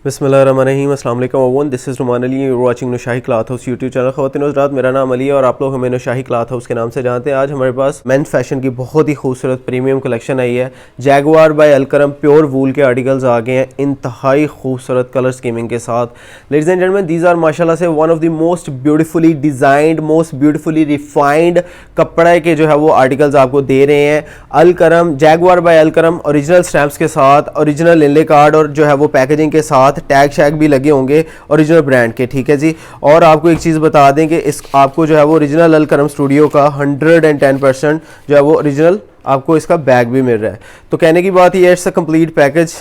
बिस्मिल्लाहिर्रहमानिर्रहीम, अस्सलाम वालेकुम everyone, this is Ruman Ali, you watching Nushahi cloth house YouTube channel. ख़वातीन और हज़रात, मेरा नाम अली है और आप लोग हमें नुशाही क्लॉथ हाउस के नाम से जानते हैं। आज हमारे पास मेंस फैशन की बहुत ही खूबसूरत प्रीमियम कलेक्शन आई है। Jaguar by Alkaram pure wool के आर्टिकल्स आ गए हैं इंतहाई खूबसूरत कलर स्कीमिंग के साथ। Ladies and gentleman, these are माशाल्लाह से one of the most beautifully designed, most beautifully refined कपड़ा के जो है वो आर्टिकल्स आपको दे रहे हैं। Alkaram, Jaguar by Alkaram, original stamps के साथ, ओरिजिनल इनले कार्ड और जो है वो पैकेजिंग के साथ टैग शैग भी लगे होंगे ओरिजिनल ब्रांड के, ठीक है जी। और आपको एक चीज़ बता दें कि इस आपको जो है वो ओरिजिनल अलकरम स्टूडियो का 110% जो है वो ओरिजिनल आपको इसका बैग भी मिल रहा है। तो कहने की बात ये, it's a complete package.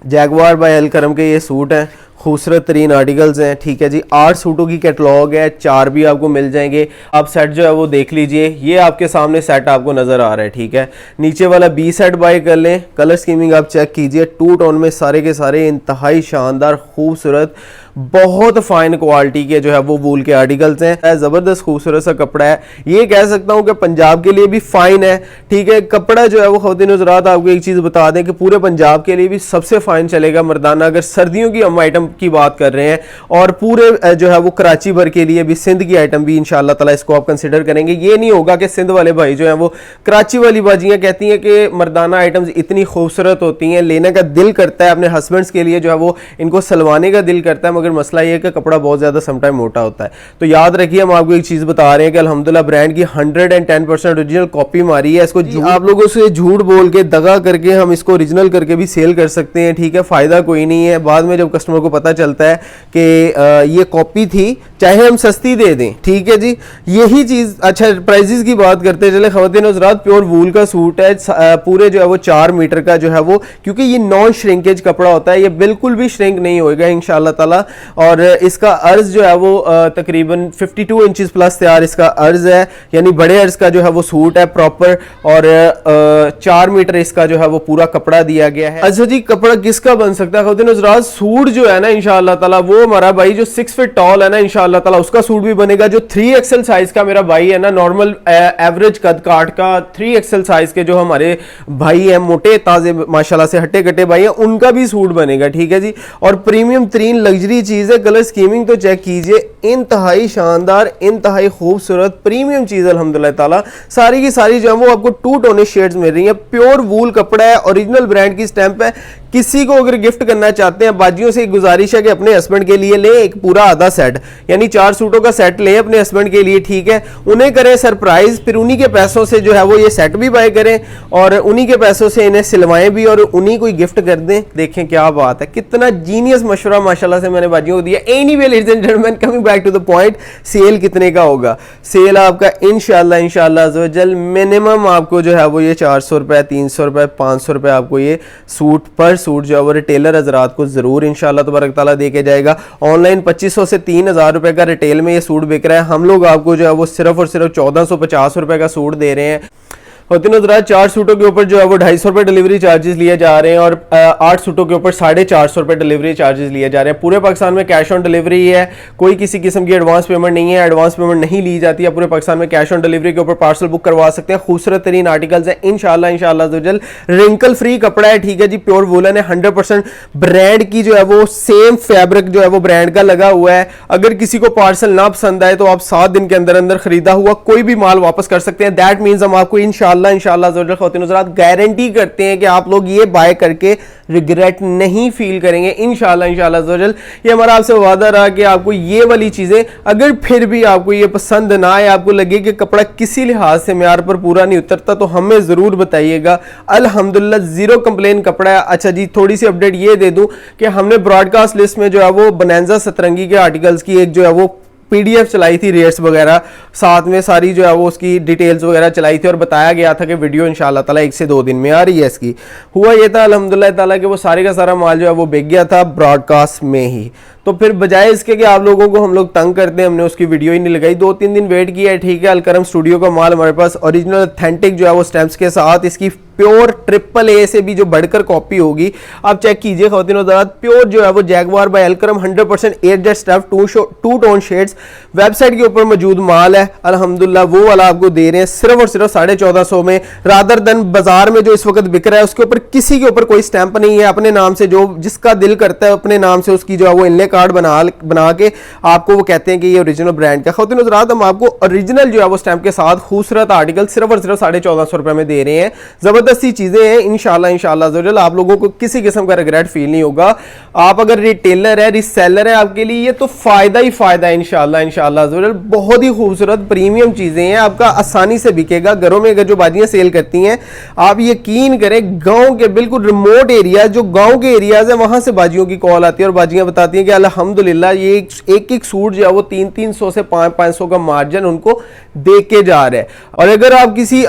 Jaguar by Alkaram के ये सूट हैं, खूबसूरत तरीन आर्टिकल्स हैं, ठीक है जी। 8 सूटों की कैटलॉग है, 4 भी आपको मिल जाएंगे। आप सेट जो है वो देख लीजिए, ये आपके सामने सेट आपको नज़र आ रहा है, ठीक है। नीचे वाला बी सेट बाय कर लें। कलर स्कीमिंग आप चेक कीजिए, 2 टोन में सारे के सारे इंतहाई शानदार खूबसूरत बहुत फाइन क्वालिटी के जो है वो वूल के आर्टिकल्स हैं। ज़बरदस्त खूबसूरत सा कपड़ा है, ये कह सकता हूँ कि पंजाब के लिए भी फाइन है, ठीक है। कपड़ा जो है वो ख़वातीन हज़रात आपको एक चीज़ बता दें कि पूरे पंजाब के लिए भी सबसे फाइन चलेगा मर्दाना, अगर सर्दियों की हम आइटम की बात कर रहे हैं, और पूरे जो है वो कराची भर के लिए भी, सिंध की आइटम भी इंशाल्लाह ताला इसको आप कंसिडर करेंगे। ये नहीं होगा कि सिंध वाले भाई जो है वो कराची वाली बाजियाँ कहती हैं कि मर्दाना आइटम्स इतनी खूबसूरत होती हैं, लेने का दिल करता है, अपने हस्बैंड्स के लिए जो है वो इनको सलवाने का दिल करता है, मगर मसला ये है कि कपड़ा बहुत ज़्यादा समटाइम मोटा होता है। तो याद रखिए, हम आपको एक चीज़ बता रहे हैं कि अल्हम्दुलिल्लाह ब्रांड की 110% ओरिजिनल कॉपी मारी है। इसको आप लोगों से झूठ बोल के, दगा करके हम इसको ओरिजिनल करके भी सेल कर सकते हैं, ठीक है। फ़ायदा कोई नहीं है। बाद में जब कस्टमर को पता चलता है कि ये कॉपी थी, चाहे हम सस्ती दे दें, ठीक है जी, यही चीज़। अच्छा, प्राइजेस की बात करते चले ख़वातीन और हज़रात, प्योर वूल का सूट है, पूरे जो है वो 4 मीटर का जो है वो, क्योंकि ये नॉन श्रिंकेज कपड़ा होता है, ये बिल्कुल भी श्रिंक नहीं होएगा इंशाल्लाह ताला। और इसका अर्ज जो है वो तकरीबन 52 इंचेस प्लस तैयार इसका अर्ज है, यानी बड़े अर्ज का जो है वो सूट है प्रॉपर। और 4 मीटर इसका जो है वो पूरा कपड़ा दिया गया है। अच्छा जी, कपड़ा किसका बन सकता है ख़वातीन और हज़रात? सूट जो है ना इंशाल्लाह ताला, वो हमारा भाई जो 6 फीट टॉल है ना, इंशाल्लाह ताला उसका सूट भी बनेगा। जो 3XL साइज का मेरा भाई है ना, नॉर्मल एवरेज कद काट का 3XL साइज के जो हमारे भाई हैं, मोटे ताजे माशाल्लाह से हट्टे कट्टे भाई हैं, उनका भी सूट बनेगा, ठीक है जी। और प्रीमियम तरीन लग्जरी चीज़ है। कलर स्कीमिंग तो चेक कीजिए, इंतहाई शानदार, इंतहाई खूबसूरत प्रीमियम चीज़ अल्हम्दुलिल्लाह ताला। सारी की सारी जो है वो आपको 2 टोन शेड्स मिल रही है। प्योर वूल कपड़ा है, ओरिजिनल ब्रांड की स्टैंप है। किसी को अगर गिफ्ट करना चाहते हैं, बाजियों से एक गुजारिश है कि अपने हस्बैंड के लिए ले एक पूरा आधा सेट, यानी 4 सूटों का सेट ले अपने हस्बैंड के लिए, ठीक है। उन्हें करें सरप्राइज, फिर उन्हीं के पैसों से जो है वो ये सेट भी बाय करें और उन्हीं के पैसों से इन्हें सिलवाएं भी और उन्हीं को गिफ्ट कर दें। देखें क्या बात है, कितना जीनियस मशवरा माशाल्लाह से मैंने बाजियों को दिया। Anyway ladies and gentleman, coming back to the point, sale कितने का होगा? सेल आपका इंशाल्लाह अज़्ज़वजल मिनिमम आपको जो है वो ये 400 रुपए, 300 रुपए, 500 रुपए आपको ये सूट पर सूट जो है वो रिटेलर हजरात को जरूर इंशाल्लाह तबारक ताला दे के जाएगा। ऑनलाइन 2500 से 3000 रुपए का रिटेल में ये सूट बिक रहा है, हम लोग आपको जो है वो सिर्फ और सिर्फ 1450 रुपए का सूट दे रहे हैं। और तीनों तरह 4 सूटों के ऊपर जो है वो 250 रुपए डिलीवरी चार्जेस लिए जा रहे हैं और 8 सूटों के ऊपर 450 रुपए डिलीवरी चार्जेस लिए जा रहे हैं। पूरे पाकिस्तान में कैश ऑन डिलीवरी है, कोई किसी किस्म की एडवांस पेमेंट नहीं है, एडवांस पेमेंट नहीं ली जाती है। पूरे पाकिस्तान में कैश ऑन डिलीवरी के ऊपर पार्सल बुक करवा सकते हैं। खूबसूरत तरीन आर्टिकल्स हैं इंशाल्लाह रिंकल फ्री कपड़ा है, ठीक है जी। प्योर वूलन है, 100% ब्रांड की जो है वो सेम फैब्रिक जो है वो ब्रांड का लगा हुआ है। अगर किसी को पार्सल ना पसंद आए तो आप 7 दिन के अंदर अंदर खरीदा हुआ कोई भी माल वापस कर सकते हैं। दैट मीन्स हम आपको इंशाल्लाह गारंटी करते हैं कि आप लोग ये बाय करके रिग्रेट नहीं फील करेंगे इंशाल्लाह। ये हमारा आपसे वादा रहा कि आपको ये वाली चीजें, अगर फिर भी आपको ये पसंद ना आए, आपको लगे कि कपड़ा किसी लिहाज से म्यार पर पूरा नहीं उतरता, तो हमें जरूर बताइएगा। अल्हम्दुलिल्लाह 0 कंप्लेन कपड़ा है। अच्छा जी, थोड़ी सी अपडेट ये दे दूं कि हमने ब्रॉडकास्ट लिस्ट में जो है वो बोनांजा सतरंगी के आर्टिकल्स की एक जो है वो PDF चलाई थी, रेट्स वगैरह साथ में सारी जो है वो उसकी डिटेल्स वगैरह चलाई थी और बताया गया था कि वीडियो इंशाल्लाह ताला 1 से 2 दिन में आ रही है इसकी। हुआ ये था अल्हम्दुलिल्लाह ताला कि वो सारे का सारा माल जो है वो बिक गया था ब्रॉडकास्ट में ही। तो फिर बजाय इसके कि आप लोगों को हम लोग तंग करते हैं, हमने उसकी वीडियो ही नहीं लगाई। 2-3 दिन वेट किया है, ठीक है। अलकरम स्टूडियो का माल हमारे पास ओरिजिनल ऑथेंटिक जो है वो स्टैंप्स के साथ, इसकी प्योर AAA से भी जो बढ़कर कॉपी होगी। आप चेक कीजिए ख़वातीन हज़रात, प्योर जो है वो Jaguar by Alkaram 100% air jet stuff 2 tone shades website के ऊपर मौजूद माल है अल्हम्दुलिल्लाह। वो वाला आपको दे रहे हैं सिर्फ और सिर्फ 1450 में, रादर देन बाजार में जो इस वक्त बिक रहा है उसके ऊपर किसी के ऊपर कोई स्टैंप नहीं है। अपने नाम से जो जिसका दिल करता है अपने नाम से उसकी जो है वो इनले कार्ड बना के आपको वो कहते हैं कि ये ओरिजिनल ब्रांड का। ख़वातीन हज़रात, हम आपको ओरिजिनल जो है वो स्टैंप के साथ खूबसूरत आर्टिकल सिर्फ और सिर्फ 1450 रुपए में दे रहे हैं। जबरदस्ती चीजें हैं, इंशाल्लाह ज़रूर आप लोगों को किसी किस्म का रिग्रेट फील नहीं होगा। आप अगर रिटेलर है, रिसेलर है, आपके लिए ये तो फायदा ही फायदा है इंशाल्लाह ज़रूर। बहुत ही खूबसूरत प्रीमियम चीजें हैं, आपका आसानी से बिकेगा। घरों में अगर जो बाजियां सेल करती हैं, आप यकीन करें गांव के बिल्कुल रिमोट एरिया, जो गांव के एरियाज है, वहां से बाजियों की कॉल आती है और बाजियां बताती हैं कि अल्हम्दुलिल्लाह ये एक सूट जो है वो 300 से 500 का मार्जिन उनको दे के जा रहे हैं। और अगर आप किसी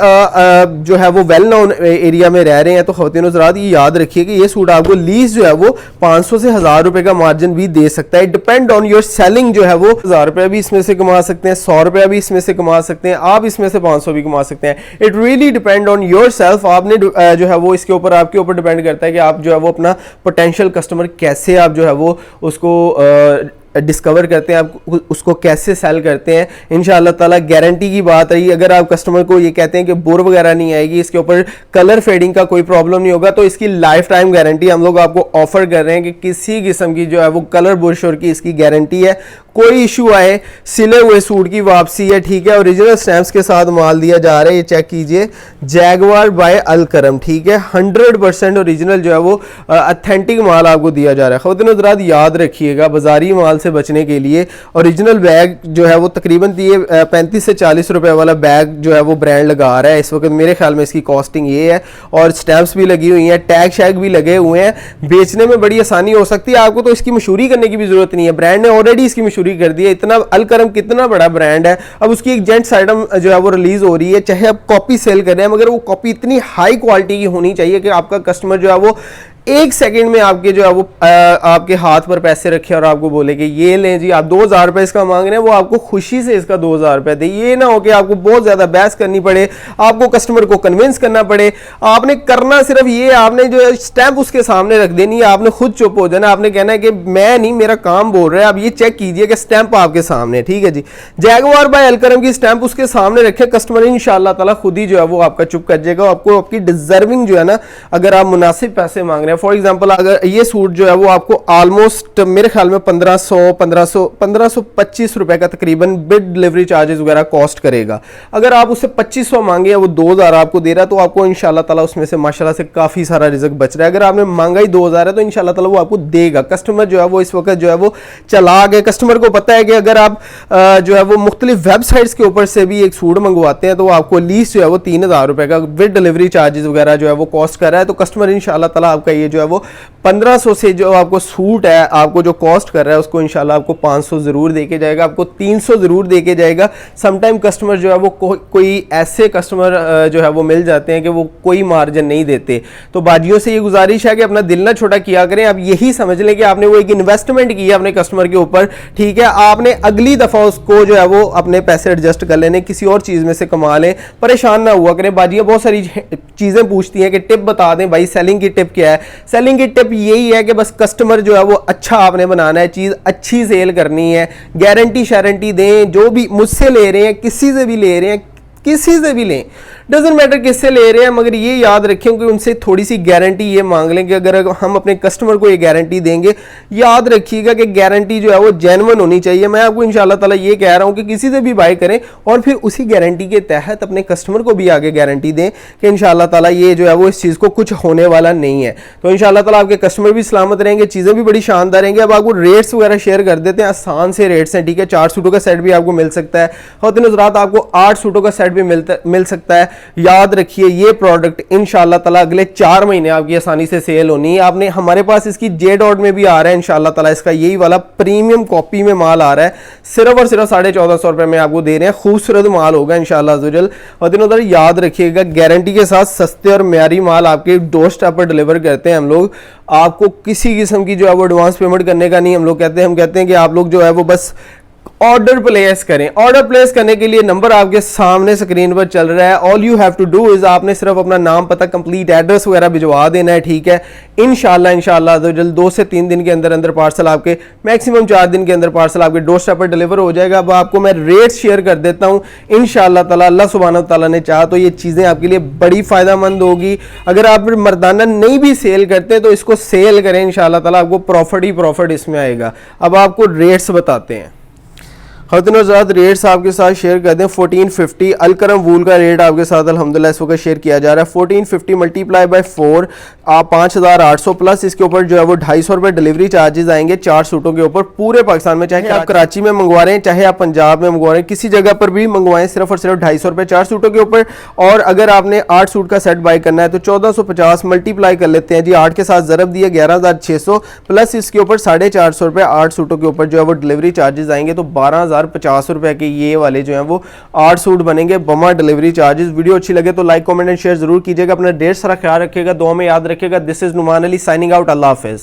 जो है वो वेल नोन एरिया में रह रहे हैं तो ख़वातीन हज़रात ये याद रखिए कि ये सूट आपको लीज जो है वो 500 से 1000 रुपए का मार्जिन भी दे सकता है। डिपेंड ऑन योर सेलिंग जो है वो 1000 रुपए भी इसमें से कमा सकते हैं, 100 रुपया भी इसमें से कमा सकते हैं, आप इसमें से 500 भी कमा सकते हैं। It really depend on your self. आपने जो है वो इसके ऊपर आपके ऊपर डिपेंड करता है कि आप जो है वो अपना पोटेंशियल कस्टमर कैसे आप जो है वो उसको डिस्कवर करते हैं, आप उसको कैसे सेल करते हैं। इंशाअल्लाह ताला गारंटी की बात रही, अगर आप कस्टमर को ये कहते हैं कि बोर वगैरह नहीं आएगी, इसके ऊपर कलर फेडिंग का कोई प्रॉब्लम नहीं होगा, तो इसकी लाइफ टाइम गारंटी हम लोग आपको ऑफर कर रहे हैं कि किसी किस्म की जो है वो कलर बुरशोर की इसकी गारंटी है। कोई इशू आए, सिले हुए सूट की वापसी है, ठीक है। ओरिजिनल स्टैंप्स के साथ माल दिया जा रहा है, ये चेक कीजिए, जैगवार बाय अलकरम, ठीक है। 100% ओरिजिनल जो है वो ऑथेंटिक माल आपको दिया जा रहा है। ख़वातीन हज़रात याद रखिएगा, बाजारी माल से बचने के लिए ओरिजिनल बैग जो है वो तकरीबन 35 से 40 रुपए वाला बैग जो है वो ब्रांड लगा रहा है इस वक्त। मेरे ख्याल में इसकी कॉस्टिंग ये है, और स्टैंप्स भी लगी हुई हैं, टैग शैग भी लगे हुए हैं, बेचने में बड़ी आसानी हो सकती है। आपको तो इसकी मशहूरी करने की भी जरूरत नहीं है, ब्रांड ने ऑलरेडी इसकी मशहूरी कर दी है। इतना अलकरम कितना बड़ा ब्रांड है, अब उसकी एक जेंट्स आइटम जो है वो रिलीज हो रही है, चाहे आप कॉपी सेल कर रहे हैं, मगर वो कॉपी इतनी हाई क्वालिटी की होनी चाहिए कि आपका कस्टमर जो है वो 1 सेकंड में आपके जो है वो आपके हाथ पर पैसे रखे और आपको बोले कि ये लें जी, आप 2000 रुपए इसका मांग रहे हैं, वो आपको खुशी से इसका 2000 रुपए दे। ये ना हो कि आपको बहुत ज्यादा बहस करनी पड़े, आपको कस्टमर को कन्विंस करना पड़े। आपने करना सिर्फ ये, आपने जो है स्टैंप उसके सामने रख देनी है, आपने खुद चुप हो जाना, आपने कहना है कि मैं नहीं, मेरा काम बोल रहा है। आप ये चेक कीजिए कि स्टैंप आपके सामने, ठीक है जी। जैगवार बाय अलकरम की स्टैंप उसके सामने रखे, कस्टमर इंशाल्लाह ताला खुद ही जो है वो आपका चुप कर जाएगा। आपको आपकी डिजर्विंग जो है ना, अगर आप मुनासिब पैसे मांग रहे हैं, फॉर एग्जांपल अगर ये सूट जो है वो आपको ऑलमोस्ट मेरे ख्याल में 1525 रुपए का तकरीबन बिड डिलीवरी चार्जेस वगैरह कॉस्ट करेगा। अगर आप उससे 2500 मांगे, वो 2000 आपको दे रहा है, तो आपको इंशाल्लाह ताला उसमें से माशाल्लाह से काफी सारा रिज़्क बच रहा है। अगर आपने मांगा ही 2000 है तो इंशाल्लाह ताला वो आपको देगा। कस्टमर जो है वो इस वक्त जो है वो चला गए, कस्टमर को पता है कि अगर आप जो है वो मुख्तलिफ वेबसाइट्स के ऊपर से भी एक सूट मंगवाते हैं तो आपको लीस्ट जो है वो 3000 रुपए का विद डिलीवरी चार्जेस वगैरह जो है वो कॉस्ट कर रहा है। तो कस्टमर इंशाल्लाह ताला आपका ये जो है वो 1500 से जो आपको सूट है, आपको जो कॉस्ट कर रहा है, उसको इंशाल्लाह आपको 500 जरूर देके जाएगा, आपको 300 जरूर देके जाएगा। समटाइम कस्टमर जो है वो कोई ऐसे कस्टमर जो है वो मिल जाते हैं कि वो कोई मार्जिन नहीं देते। तो बाजियों से ये गुजारिश है कि अपना दिल ना छोटा किया करें। आप यही समझ लें कि आपने वो एक इन्वेस्टमेंट की है अपने कस्टमर के ऊपर, ठीक है। आपने अगली दफा उसको जो है वो अपने पैसे एडजस्ट कर लेने, किसी और चीज में से कमा लें, परेशान ना हुआ करें। बाजियां बहुत सारी चीजें पूछती हैं कि टिप बता दें भाई, सेलिंग की टिप क्या है। सेलिंग की टिप यही है कि बस कस्टमर जो है वो अच्छा आपने बनाना है, चीज अच्छी सेल करनी है, गारंटी शारंटी दें। जो भी मुझसे ले रहे हैं, किसी से भी ले रहे हैं, किसी से भी लें, डजेंट मैटर किससे ले रहे हैं, मगर ये याद रखें कि उनसे थोड़ी सी गारंटी ये मांग लें कि अगर हम अपने कस्टमर को ये गारंटी देंगे, याद रखिएगा कि गारंटी जो है वो जेन्युइन होनी चाहिए। मैं आपको इंशाल्लाह ताला ये कह रहा हूं कि किसी से भी बाय करें और फिर उसी गारंटी के तहत अपने कस्टमर को भी आगे गारंटी दें कि इंशाल्लाह ताला ये जो है वो इस चीज़ को कुछ होने वाला नहीं है। तो इंशाल्लाह ताला आपके कस्टमर भी सलामत रहेंगे, चीज़ें भी बड़ी शानदार रहेंगी। अब आपको रेट्स वगैरह शेयर कर देते हैं, आसान से रेट्स हैं, ठीक है। 4 सूटों का सेट भी आपको मिल सकता है। ख़वातीन हज़रात, आपको 8 सूटों का सेट भी मिल सकता है। याद रखिए ये प्रोडक्ट इंशाल्लाह ताला अगले 4 महीने आपकी आसानी से सेल होनी है। आपने हमारे पास इसकी जे डॉट में भी आ रहा है इंशाल्लाह ताला, इसका यही वाला प्रीमियम कॉपी में माल आ रहा है, सिर्फ और सिर्फ 1450 रुपए में आपको दे रहे हैं। खूबसूरत माल होगा इंशाल्लाह अज़्ज़वजल। और दिन उधर याद रखिएगा गारंटी के साथ सस्ते और म्यारी माल आपके डोर स्टेप पर डिलीवर करते हैं हम लोग। आपको किसी किस्म की जो है वो एडवांस पेमेंट करने का नहीं हम लोग कहते हैं। हम कहते हैं कि आप लोग जो है वो बस ऑर्डर प्लेस करें। ऑर्डर प्लेस करने के लिए नंबर आपके सामने स्क्रीन पर चल रहा है। All you have to do is आपने सिर्फ अपना नाम पता कंप्लीट एड्रेस वगैरह भिजवा देना है, ठीक है। इंशाल्लाह तो जल्द 2 से 3 दिन के अंदर अंदर पार्सल आपके, मैक्सिमम 4 दिन के अंदर पार्सल आपके डोर स्टेप पर डिलीवर हो जाएगा। अब आपको मैं रेट शेयर कर देता हूं इंशाल्लाह ताला। अल्लाह सुब्हानहू तआला ने चाहा तो ये चीज़ें आपके लिए बड़ी फ़ायदेमंद होगी। अगर आप मर्दाना नहीं भी सेल करते तो इसको सेल करें इंशाल्लाह ताला, आपको प्रॉफिट ही प्रॉफिट इसमें आएगा। अब आपको रेट्स बताते हैं। खतनो ज़्यादा रेट्स आपके साथ शेयर कर दें। 1450 अलकरम वूल का रेट आपके साथ अल्हम्दुलिल्लाह इस वक्त शेयर किया जा रहा है। 1450 मल्टीप्लाई बाय 4 आप 5800 प्लस इसके ऊपर जो है वो 250 रुपये डिलीवरी चार्जेस आएंगे 4 सूटों के ऊपर पूरे पाकिस्तान में। चाहे आप कराची में मंगवा रहे हैं, चाहे आप पंजाब में मंगवा रहे हैं, किसी जगह पर भी मंगवाएं, सिर्फ और सिर्फ 250 रुपये 4 सूटों के ऊपर। और अगर आपने 8 सूट का सेट बाय करना है तो 1450 मल्टीप्लाई कर लेते हैं जी, 8 के साथ ज़रब दिए 11600 प्लस इसके ऊपर 450 रुपये 8 सूटों के ऊपर जो है वो डिलीवरी चार्जेस आएंगे, तो 12,050 रुपए के ये वाले जो हैं वो 8 सूट बनेंगे बमा डिलीवरी चार्जेस। वीडियो अच्छी लगे तो लाइक कमेंट एंड शेयर जरूर कीजिएगा। अपना ढेर सारा ख्याल रखिएगा, दुआ में याद रखिएगा। This is Numan Ali signing out. अल्लाह हाफिज़।